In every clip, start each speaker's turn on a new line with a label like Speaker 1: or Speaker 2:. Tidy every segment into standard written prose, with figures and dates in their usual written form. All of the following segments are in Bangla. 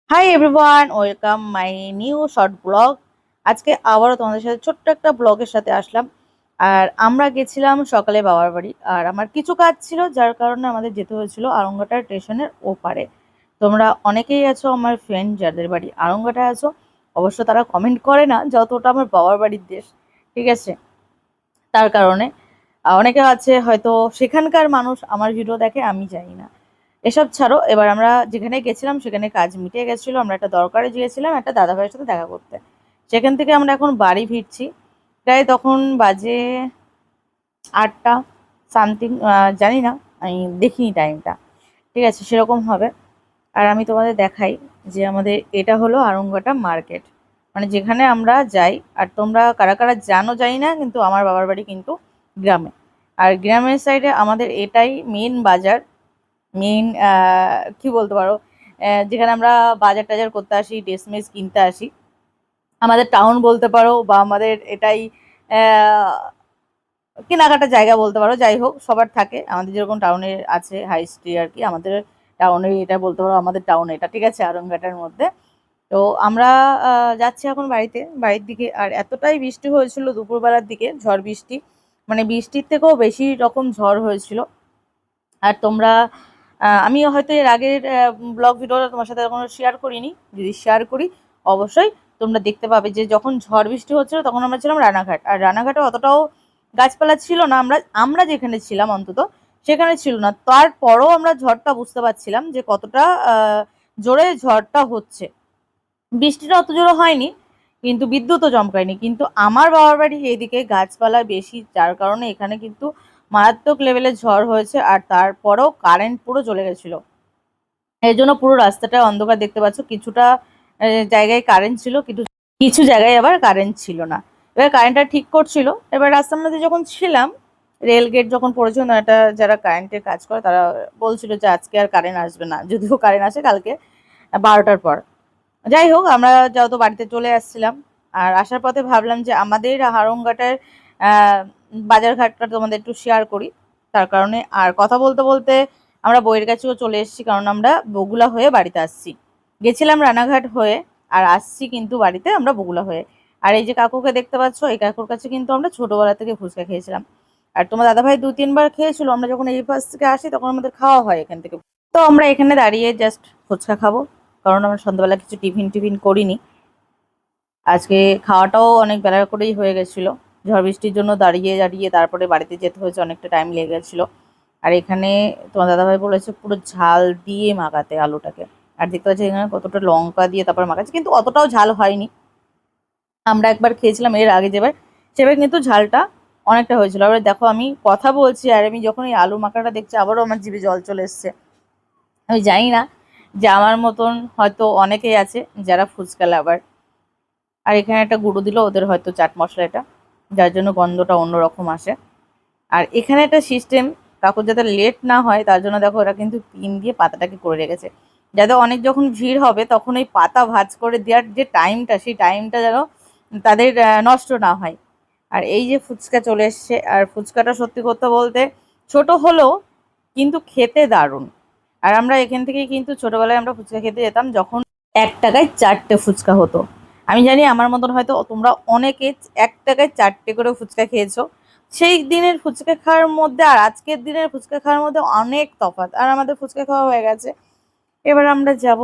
Speaker 1: Hi everyone, welcome my new short blog. আজকে আবারও তোমাদের সাথে ছোট্ট একটা ব্লগের সাথে আসলাম। আর আমরা গেছিলাম সকালে বাবার বাড়ি, আর আমার কিছু কাজ ছিল যার কারণে আমাদের যেতে হয়েছিল আরঙ্গাটা স্টেশনের ওপারে। তোমরা অনেকেই আছো আমার ফ্রেন্ড যাদের বাড়ি আরঙ্গাটায় আছো, অবশ্য তারা কমেন্ট করে না যতটা আমার বাবার বাড়ির দেশ, ঠিক আছে? তার কারণে অনেকে আছে হয়তো সেখানকার মানুষ আমার ভিডিও দেখে, আমি জানি না। এসব ছাড়ো, এবার আমরা যেখানে গেছিলাম সেখানে কাজ মিটে গেছিল। আমরা একটা দরকারে গিয়েছিলাম একটা দাদা ভাইয়ের সাথে দেখা করতে। সেখান থেকে আমরা এখন বাড়ি ফিরছি। প্রায় তখন বাজে 8টা সামথিং, জানি না, আমি দেখিনি টাইমটা, ঠিক আছে? সেরকম হবে। আর আমি তোমাদের দেখাই যে আমাদের এটা হলো আরঙ্গাটা মার্কেট, মানে যেখানে আমরা যাই। আর তোমরা কারা কারা জানো জানি না, কিন্তু আমার বাবার বাড়ি কিন্তু গ্রামে। আর গ্রামের সাইডে আমাদের এটাই মেন বাজার, মেইন কি বলতে পারো, যেখানে আমরা বাজার টাজার করতে আসি, ড্রেস মেস কিনতে আসি। আমাদের টাউন বলতে পারো, বা আমাদের এটাই আহ, কেনাকাটার জায়গা বলতে পারো। যাই হোক, সবার থাকে, আমাদের যেরকম টাউনে আছে হাই স্ট্রিট আর কি, আমাদের টাউনে এটা বলতে পারো আমাদের টাউন এটা, ঠিক আছে, আরংঘাটার মধ্যে। তো আমরা যাচ্ছি এখন বাড়ির দিকে। আর এতটাই বৃষ্টি হয়েছিল দুপুরবেলার দিকে, ঝড় বৃষ্টি, মানে বৃষ্টির থেকেও বেশি রকম ঝড় হয়েছিল। আর তোমরা আমি হয়তো এর আগের ব্লগ ভিডিওটা তোমার সাথে এখনো শেয়ার করিনি, যদি শেয়ার করি অবশ্যই তোমরা দেখতে পাবে যে যখন ঝড় বৃষ্টি হচ্ছিল তখন আমরা ছিলাম রানাঘাট। আর রানাঘাটে অতটাও গাছপালা ছিল না, আমরা যেখানে ছিলাম অন্তত সেখানে ছিল না। তারপরও আমরা ঝড়টা বুঝতে পারছিলাম যে কতটা জোরে ঝড়টা হচ্ছে। বৃষ্টিটা অত জোরে হয়নি, কিন্তু বিদ্যুৎও চমকায়নি। কিন্তু আমার বাবার বাড়ি এইদিকে গাছপালা বেশি, যার কারণে এখানে কিন্তু মারাত্মক লেভেলের ঝড় হয়েছে। আর তারপরেও কারেন্ট পুরো চলে গেছিল, এর জন্য পুরো রাস্তাটা অন্ধকার দেখতে পাচ্ছ। কিছুটা জায়গায় কারেন্ট ছিল, কিন্তু কিছু জায়গায় আবার কারেন্ট ছিল না। এবার কারেন্টটা ঠিক করছিল। এবার রাস্তার মধ্যে যখন ছিলাম, রেল গেট যখন পড়েছিল না, এটা যারা কারেন্টের কাজ করে তারা বলছিল যে আজকে আর কারেন্ট আসবে না, যদিও কারেন্ট আসে কালকে 12টার পর। যাই হোক, আমরা যেহেতু বাড়িতে চলে আসছিলাম, আর আসার পথে ভাবলাম যে আমাদের হারংঘাটের আহ বাজার ঘাটটা তোমাদের একটু শেয়ার করি। তার কারণে আর কথা বলতে বলতে আমরা বইয়ের কাছেও চলে এসেছি, কারণ আমরা বগুলা হয়ে বাড়িতে আসছি। গেছিলাম রানাঘাট হয়ে, আর আসছি কিন্তু বাড়িতে আমরা বগুলা হয়ে। আর এই যে কাকুকে দেখতে পাচ্ছ, এই কাকুর কাছে কিন্তু আমরা ছোটবেলা থেকে ফুচকা খেয়েছিলাম। আর তোমার দাদাভাই 2-3 বার খেয়েছিল। আমরা যখন এই পাশ থেকে আসি তখন আমাদের খাওয়া হয় এখান থেকে। তো আমরা এখানে দাঁড়িয়ে জাস্ট ফুচকা খাবো, কারণ আমরা সন্ধ্যাবেলা কিছু টিফিন টিফিন করিনি। আজকে খাওয়াটাও অনেক বেলা করেই হয়ে গেছিলো, ঝড় বৃষ্টির জন্য দাঁড়িয়ে দাঁড়িয়ে তারপরে বাড়িতে যেতে হয়েছে, অনেকটা টাইম লেগে গেছিলো। আর এখানে তোমার দাদাভাই বলেছে পুরো ঝাল দিয়ে মাখাতে আলুটাকে। আর দেখতে পাচ্ছি এখানে কতটা লঙ্কা দিয়ে তারপর মাখাচ্ছে, কিন্তু অতটাও ঝাল হয়নি। আমরা একবার খেয়েছিলাম এর আগে যেবার, সেবার কিন্তু ঝালটা অনেকটা হয়েছিল। এবার দেখো, আমি কথা বলছি আর আমি যখন এই আলু মাখাটা দেখছি আবারও আমার জিভে জল চলে এসছে। আমি জানি না যে আমার মতন হয়তো অনেকেই আছে যারা ফুচকা লাভার। আর এখানে একটা গুঁড়ো দিল ওদের, হয়তো চাট মশলা এটা, যার জন্য গন্ধটা অন্যরকম আসে। আর এখানে একটা সিস্টেম, কাকুর যাতে লেট না হয় তার জন্য দেখো ওরা কিন্তু পিন দিয়ে পাতাটাকে করে রেখেছে, যাতে অনেক যখন ভিড় হবে তখন ওই পাতা ভাঁজ করে দেওয়ার যে টাইমটা, সেই টাইমটা যেন তাদের নষ্ট না হয়। আর এই যে ফুচকা চলে এসছে, আর ফুচকাটা সত্যি কথা বলতে ছোট হলেও কিন্তু খেতে দারুণ। আর আমরা এখান থেকেই কিন্তু ছোটবেলায় আমরা ফুচকা খেতে যেতাম, যখন 1 টাকায় 4টে ফুচকা হতো। আমি জানি আমার মতন হয়তো তোমরা অনেকে 1 টাকায় 4টে করে ফুচকা খেয়েছো। সেই দিনের ফুচকা খাওয়ার মধ্যে আর আজকের দিনের ফুচকা খাওয়ার মধ্যে অনেক তফাৎ। আর আমাদের ফুচকা খাওয়া হয়ে গেছে, এবার আমরা যাব।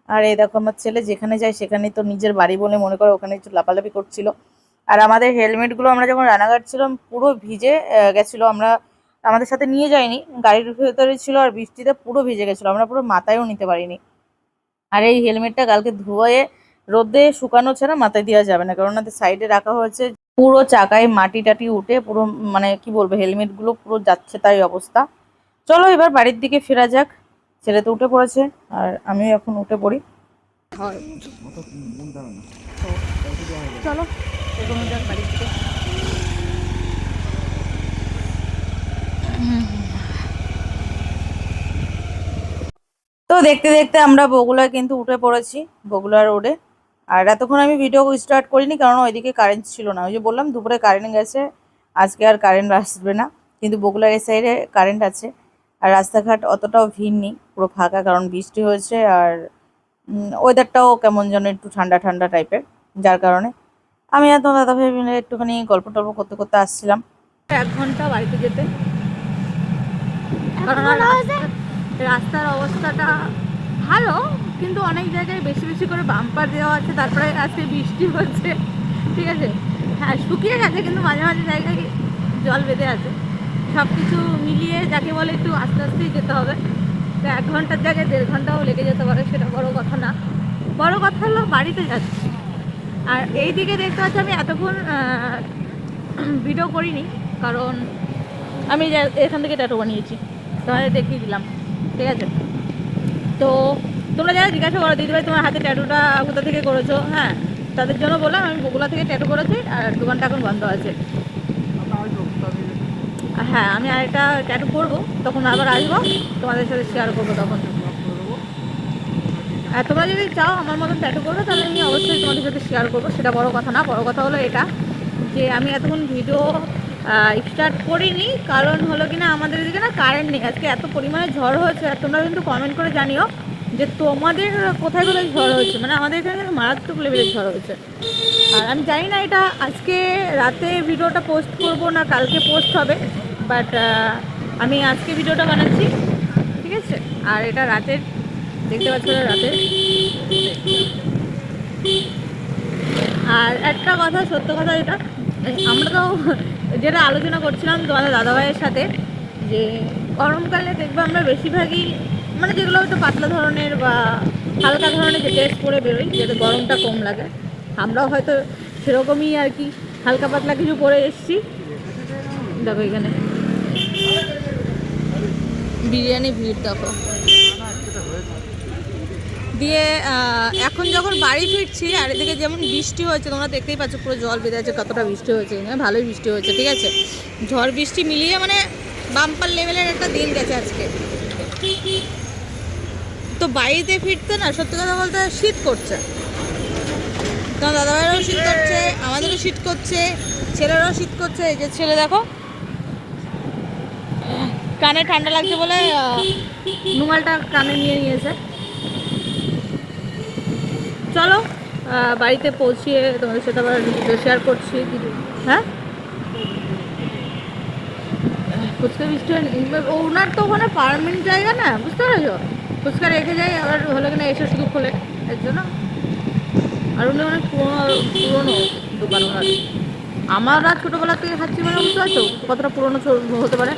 Speaker 1: আর এই দেখো আমার ছেলে যেখানে যায় সেখানেই তো নিজের বাড়ি বলে মনে করে, ওখানে একটু লাফালাফি করছিল। আর আমাদের হেলমেটগুলো আমরা যখন রানাঘাট ছিলাম পুরো ভিজে গেছিলো। আমরা আমাদের সাথে নিয়ে যাইনি, গাড়ির ভেতরে ছিল, আর বৃষ্টিতে পুরো ভিজে গেছিলো, আমরা পুরো মাথায়ও নিতে পারিনি। আর এই হেলমেটটা কালকে ধুয়ে রোদে শুকানো ছাড়া মাথায় দেওয়া যাবে না, কারণ ওদের সাইডে রাখা হয়েছে, পুরো চাকায় মাটি টাটি উঠে পুরো, মানে কি বলবো, হেলমেট গুলো পুরো যাচ্ছে তাই অবস্থা। চলো এবার বাড়ির দিকে ফেরা যাক। ছেলে তো উঠে পড়েছে, আর আমিও এখন উঠে পড়ি। চলো এগোনো যাক বাড়ির দিকে। তো দেখতে দেখতে আমরা বগুলায় কিন্তু উঠে পড়েছি, বগুলা রোডে। আর এতক্ষণ আমি ভিডিও স্টার্ট করিনি, কারণ ওইদিকে কারেন্ট ছিল না। ওই যে বললাম দুপুরে কারেন্ট গেছে, আজকে আর কারেন্ট আসবে না। কিন্তু বগুলার এই সাইডে কারেন্ট আছে। আর রাস্তাঘাট অতটাও ভিড় নেই, পুরো ফাঁকা, কারণ বৃষ্টি হয়েছে। আর ওয়েদারটাও কেমন যেন একটু ঠান্ডা ঠান্ডা টাইপের, যার কারণে আমি আর তোমার দাদা ভাই মিলে একটুখানি গল্প টল্প করতে করতে আসছিলাম। 1 ঘন্টা বাড়িতে যেতে, কারণ রাস্তার অবস্থাটা ভালো, কিন্তু অনেক জায়গায় বেশি বেশি করে বাম্পার দেওয়া আছে। তারপরে আজকে বৃষ্টি হচ্ছে, ঠিক আছে, হ্যাঁ শুকিয়ে গেছে, কিন্তু মাঝে মাঝে জায়গায় জল বেঁধে আছে। সব কিছু মিলিয়ে যাকে বলে একটু আস্তে আস্তেই যেতে হবে। তো 1 ঘন্টার জায়গায় 1.5 ঘন্টাও লেগে যেতে পারে, সেটা বড় কথা না। বড় কথা হলো বাড়িতে যাচ্ছি। আর এই দিকে দেখতে পাচ্ছি আমি এতক্ষণ ভিডিও করিনি, কারণ আমি এখান থেকে ট্যাটু বানিয়েছি, তোমাদের দেখিয়ে দিলাম, ঠিক আছে। তো তোমরা যারা জিজ্ঞাসা করো দিদিভাই তোমার হাতে ট্যাটুটা কোথা থেকে করেছো, হ্যাঁ তাদের জন্য বললাম আমি বগুলা থেকে ট্যাটু করেছি, আর দোকানটা এখন বন্ধ আছে। হ্যাঁ আমি আরেকটা ট্যাটু করবো, তখন আবার আসবো, তোমাদের সাথে শেয়ার করবো তখন। আর তোমরা যদি চাও আমার মতন ট্যাটু করবে, তাহলে আমি অবশ্যই তোমাদের সাথে শেয়ার করবো, সেটা বড় কথা না। বড় কথা হলো এটা যে আমি এতক্ষণ ভিডিও স্টার্ট করিনি, কারণ হলো কিনা আমাদের এদিকে না কারেন্ট নেই। আজকে এত পরিমাণে ঝড় হয়েছে, আর তোমরা কিন্তু কমেন্ট করে জানিও যে তোমাদের কোথায় কোথায় ঝড় হয়েছে। মানে আমাদের এখানে কিন্তু মারাত্মক লেভেলের ঝড় হয়েছে। আর আমি জানি না এটা আজকে রাতে ভিডিওটা পোস্ট করব না কালকে পোস্ট হবে, বাট আমি আজকে ভিডিওটা বানাচ্ছি, ঠিক আছে। আর এটা রাতের, দেখতে পাচ্ছ রাতের। আর একটা কথা, সত্য কথা, এটা আমরা তো যেটা আলোচনা করছিলাম তোমাদের দাদাভাইয়ের সাথে, যে গরমকালে দেখবে আমরা বেশিরভাগই মানে যেগুলো একটু পাতলা ধরনের বা হালকা ধরনের যে ড্রেস পরে বেরোই, যাতে গরমটা কম লাগে। আমরাও হয়তো সেরকমই আর কি হালকা পাতলা কিছু পরে এসছি। দেখো এখানে বিরিয়ানি ভিড় দেখো। দিয়ে এখন যখন বাড়ি ফিরছি, আর এদিকে যেমন বৃষ্টি হয়েছে তোমরা দেখতেই পাচ্ছ, পুরো জল বেঁধে আছে, কতটা বৃষ্টি হয়েছে, ভালোই বৃষ্টি হয়েছে, ঠিক আছে। ঝড় বৃষ্টি মিলিয়ে মানে বাম্পার লেভেলের একটা দিন গেছে আজকে। তো বাড়িতে ফিরতে না সত্যি কথা বলতে শীত করছে, তোমার দাদাভাইয়েরও শীত করছে, আমাদেরও শীত করছে, ছেলেরাও শীত করছে। এই যে ছেলে দেখো কানে ঠান্ডা লাগছে বলে রুমালটা কানে নিয়ে নিয়েছে। চলো বাড়িতে পৌঁছিয়ে তোমাদের সাথে আবার শেয়ার করছি। হ্যাঁ ফুচকা বৃষ্টি ওনার তো ওখানে পারমানেন্ট জায়গা না, বুঝতে পেরেছো, ফুচকা রেখে যাই, আবার হলো কিনা এসে শুধু খোলে, এর জন্য। আর উনি অনেক পুরোনো দোকান ওনার। আমরা ছোটোবেলা থেকে খাচ্ছি, মানে বুঝতে পারছো কতটা পুরোনো হতে পারে।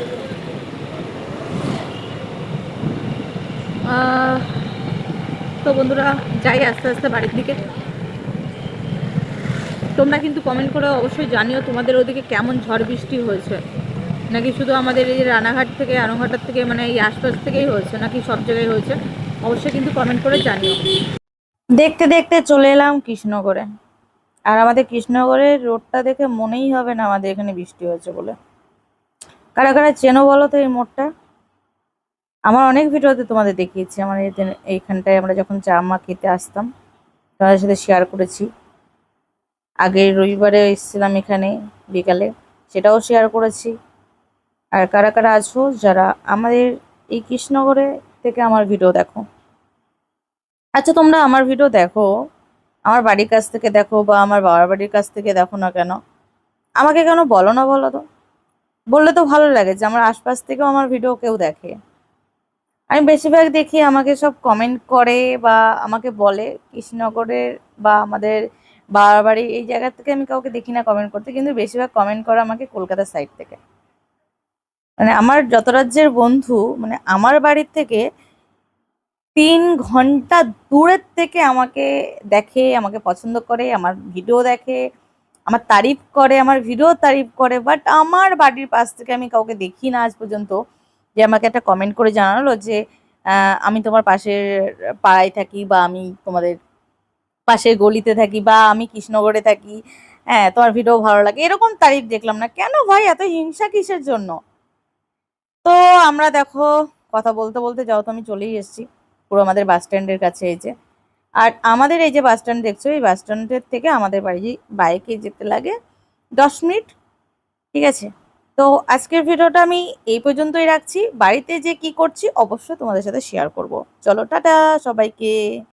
Speaker 1: তো বন্ধুরা যাই আস্তে আস্তে বাড়ির দিকে। তোমরা কিন্তু কমেন্ট করে অবশ্যই জানিও তোমাদের ওদিকে কেমন ঝড় বৃষ্টি হয়েছে, নাকি শুধু আমাদের এই রানাঘাট থেকে আনোঘাটার থেকে মানে এই আশপাশ থেকেই হয়েছে, নাকি সব জায়গায় হয়েছে, অবশ্যই কিন্তু কমেন্ট করে জানিও। দেখতে দেখতে চলে এলাম কৃষ্ণগড়ে। আর আমাদের কৃষ্ণগড়ের রোডটা দেখে মনেই হবে না আমাদের এখানে বৃষ্টি হয়েছে বলে। কারা কারা চেনো বলো তো এই মোড়টা? আমার অনেক ভিডিওতে তোমাদের দেখিয়েছি, আমার এইখানটায় আমরা যখন চা খেতে আসতাম তোমাদের সাথে শেয়ার করেছি। আগের রবিবারে এসেছিলাম এখানে বিকালে, সেটাও শেয়ার করেছি। আর কারা কারা আছো যারা আমাদের এই কৃষ্ণগড়ে থেকে আমার ভিডিও দেখো? আচ্ছা তোমরা আমার ভিডিও দেখো, আমার বাড়ির কাছ থেকে দেখো বা আমার বাবার বাড়ির কাছ থেকে দেখো না কেন, আমাকে কেন বলো না বলো তো? বললে তো ভালো লাগে যে আমার আশপাশ থেকেও আমার ভিডিও কেউ দেখে। আমি বেশিরভাগ দেখি আমাকে সব কমেন্ট করে বা আমাকে বলে কৃষ্ণনগরের বা আমাদের বাবার বাড়ি এই জায়গা থেকে আমি কাউকে দেখি না কমেন্ট করতে, কিন্তু বেশিরভাগ কমেন্ট করে আমাকে কলকাতার সাইড থেকে। মানে আমার যত রাজ্যের বন্ধু, মানে আমার বাড়ির থেকে 3 ঘন্টা দূরের থেকে আমাকে দেখে, আমাকে পছন্দ করে, আমার ভিডিও দেখে, আমার তারিফ করে, আমার ভিডিও তারিফ করে। বাট আমার বাড়ির পাশ থেকে আমি কাউকে দেখি না আজ পর্যন্ত যে আমাকে একটা কমেন্ট করে জানালো যে আমি তোমার পাশের পাড়ায় থাকি, বা আমি তোমাদের পাশের গলিতে থাকি, বা আমি কৃষ্ণগড়ে থাকি, হ্যাঁ তোমার ভিডিও ভালো লাগে, এরকম তারিফ দেখলাম না। কেন ভাই এত হিংসা কিসের জন্য? তো আমরা দেখো কথা বলতে বলতে যাও তো আমি চলেই এসেছি পুরো আমাদের বাস স্ট্যান্ডের কাছে। এই যে, আর আমাদের এই যে বাস স্ট্যান্ড দেখছো, এই বাস স্ট্যান্ডের থেকে আমাদের বাড়ি বাইকে যেতে লাগে 10 মিনিট, ঠিক আছে। তো আজকের ভিডিওটা আমি এই পর্যন্তই রাখছি। বাড়িতে যে কি করছি অবশ্যই তোমাদের সাথে শেয়ার করব। চলো টাটা সবাইকে।